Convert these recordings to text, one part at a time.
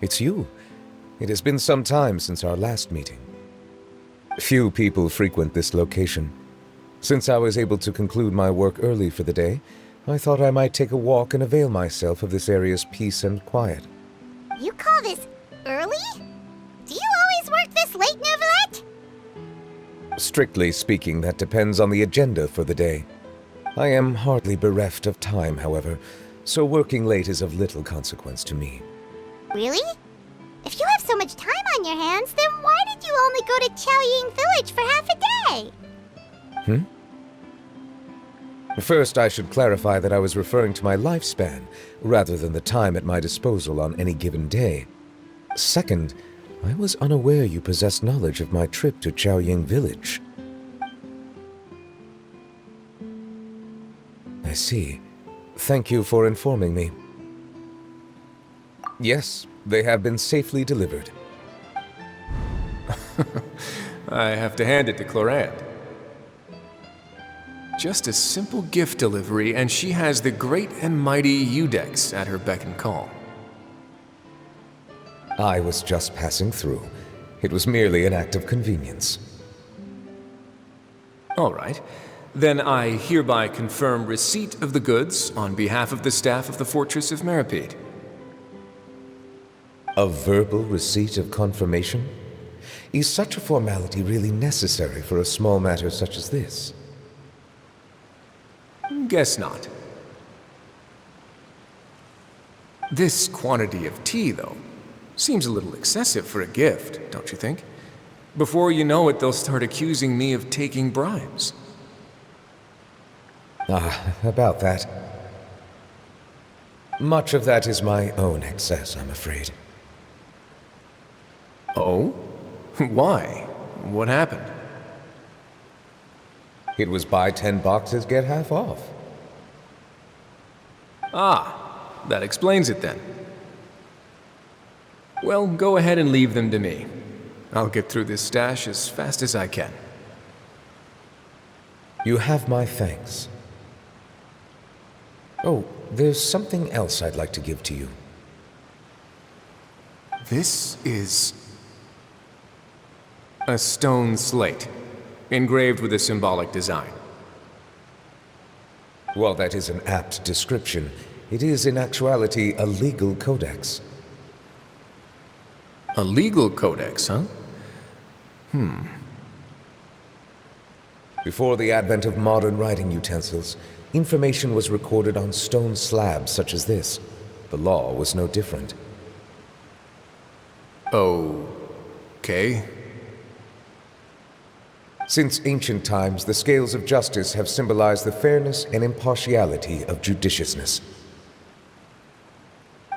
It's you. It has been some time since our last meeting. Few people frequent this location. Since I was able to conclude my work early for the day, I thought I might take a walk and avail myself of this area's peace and quiet. You call this early? Do you always work this late, Neuvillette? Strictly speaking, that depends on the agenda for the day. I am hardly bereft of time, however, so working late is of little consequence to me. Really? If you have so much time on your hands, then why did you only go to Chaoying Village for half a day? First, I should clarify that I was referring to my lifespan, rather than the time at my disposal on any given day. Second, I was unaware you possessed knowledge of my trip to Chaoying Village. I see. Thank you for informing me. Yes, they have been safely delivered. I have to hand it to Clorant. Just a simple gift delivery, and she has the great and mighty Udex at her beck and call. I was just passing through. It was merely an act of convenience. All right. Then I hereby confirm receipt of the goods on behalf of the staff of the Fortress of Meripede. A verbal receipt of confirmation? Is such a formality really necessary for a small matter such as this? Guess not. This quantity of tea, though, seems a little excessive for a gift, don't you think? Before you know it, they'll start accusing me of taking bribes. About that. Much of that is my own excess, I'm afraid. Oh? Why? What happened? It was buy 10 boxes, get half off. Ah, that explains it then. Well, go ahead and leave them to me. I'll get through this stash as fast as I can. You have my thanks. Oh, there's something else I'd like to give to you. This is a stone slate, engraved with a symbolic design. While that is an apt description, it is in actuality a legal codex. A legal codex, huh? Before the advent of modern writing utensils, information was recorded on stone slabs such as this. The law was no different. Okay. Since ancient times, the scales of justice have symbolized the fairness and impartiality of judiciousness.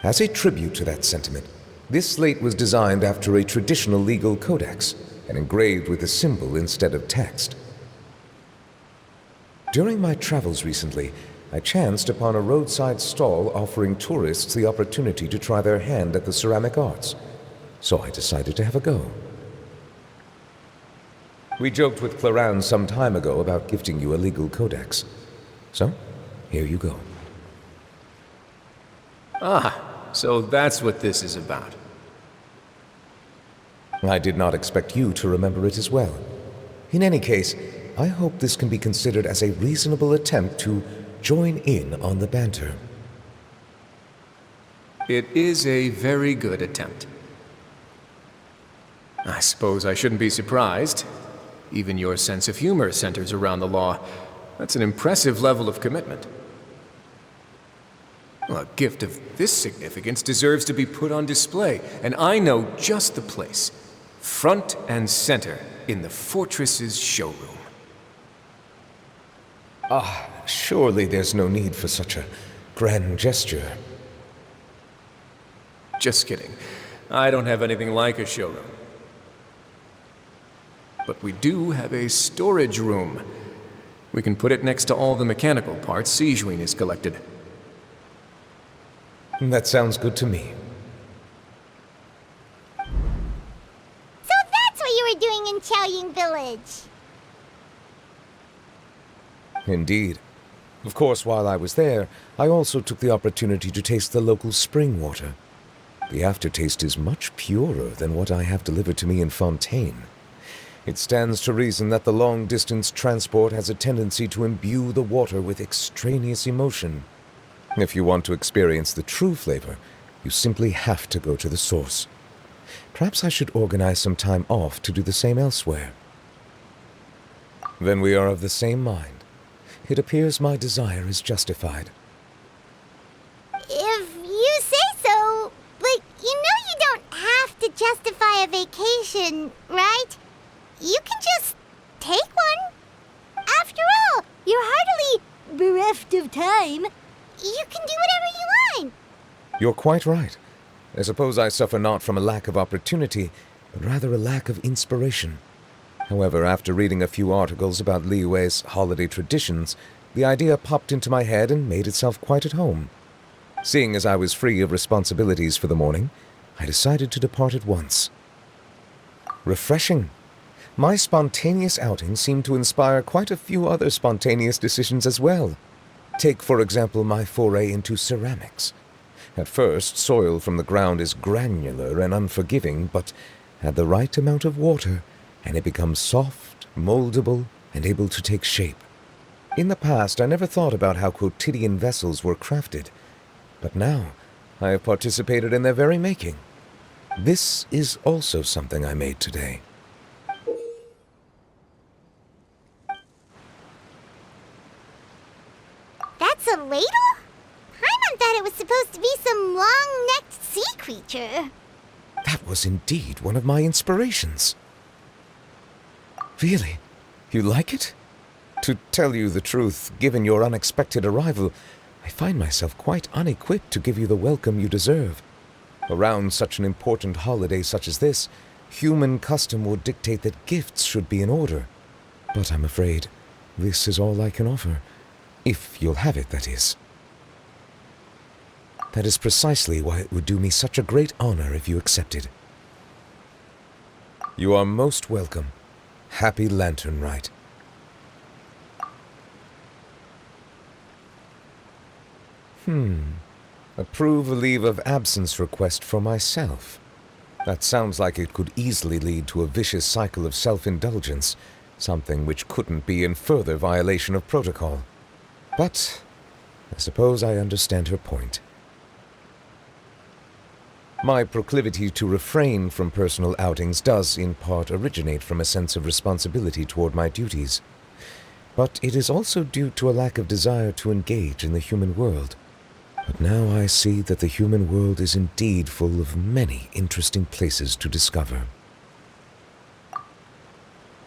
As a tribute to that sentiment, this slate was designed after a traditional legal codex and engraved with a symbol instead of text. During my travels recently, I chanced upon a roadside stall offering tourists the opportunity to try their hand at the ceramic arts, so I decided to have a go. We joked with Clorant some time ago about gifting you a legal codex. So, here you go. So that's what this is about. I did not expect you to remember it as well. In any case, I hope this can be considered as a reasonable attempt to join in on the banter. It is a very good attempt. I suppose I shouldn't be surprised. Even your sense of humor centers around the law. That's an impressive level of commitment. Well, a gift of this significance deserves to be put on display, and I know just the place. Front and center in the Fortress's showroom. Surely there's no need for such a grand gesture. Just kidding. I don't have anything like a showroom. But we do have a storage room. We can put it next to all the mechanical parts Sijuin has collected. That sounds good to me. So that's what you were doing in Chaoying Village. Indeed. Of course, while I was there, I also took the opportunity to taste the local spring water. The aftertaste is much purer than what I have delivered to me in Fontaine. It stands to reason that the long-distance transport has a tendency to imbue the water with extraneous emotion. If you want to experience the true flavor, you simply have to go to the source. Perhaps I should organize some time off to do the same elsewhere. Then we are of the same mind. It appears my desire is justified. If you say so, but you know you don't have to justify a vacation, right? You can just take one. After all, you're hardly bereft of time. You can do whatever you want. You're quite right. I suppose I suffer not from a lack of opportunity, but rather a lack of inspiration. However, after reading a few articles about Liyue's holiday traditions, the idea popped into my head and made itself quite at home. Seeing as I was free of responsibilities for the morning, I decided to depart at once. Refreshing. My spontaneous outing seemed to inspire quite a few other spontaneous decisions as well. Take, for example, my foray into ceramics. At first, soil from the ground is granular and unforgiving, but add the right amount of water, and it becomes soft, moldable, and able to take shape. In the past, I never thought about how quotidian vessels were crafted, but now I have participated in their very making. This is also something I made today. That's a ladle? Paimon thought it was supposed to be some long-necked sea creature. That was indeed one of my inspirations. Really? You like it? To tell you the truth, given your unexpected arrival, I find myself quite unequipped to give you the welcome you deserve. Around such an important holiday such as this, human custom would dictate that gifts should be in order. But I'm afraid this is all I can offer. If you'll have it, that is. That is precisely why it would do me such a great honor if you accepted. You are most welcome. Happy Latern Rite. Approve a leave of absence request for myself. That sounds like it could easily lead to a vicious cycle of self-indulgence, something which couldn't be in further violation of protocol. But I suppose I understand her point. My proclivity to refrain from personal outings does, in part, originate from a sense of responsibility toward my duties. But it is also due to a lack of desire to engage in the human world. But now I see that the human world is indeed full of many interesting places to discover.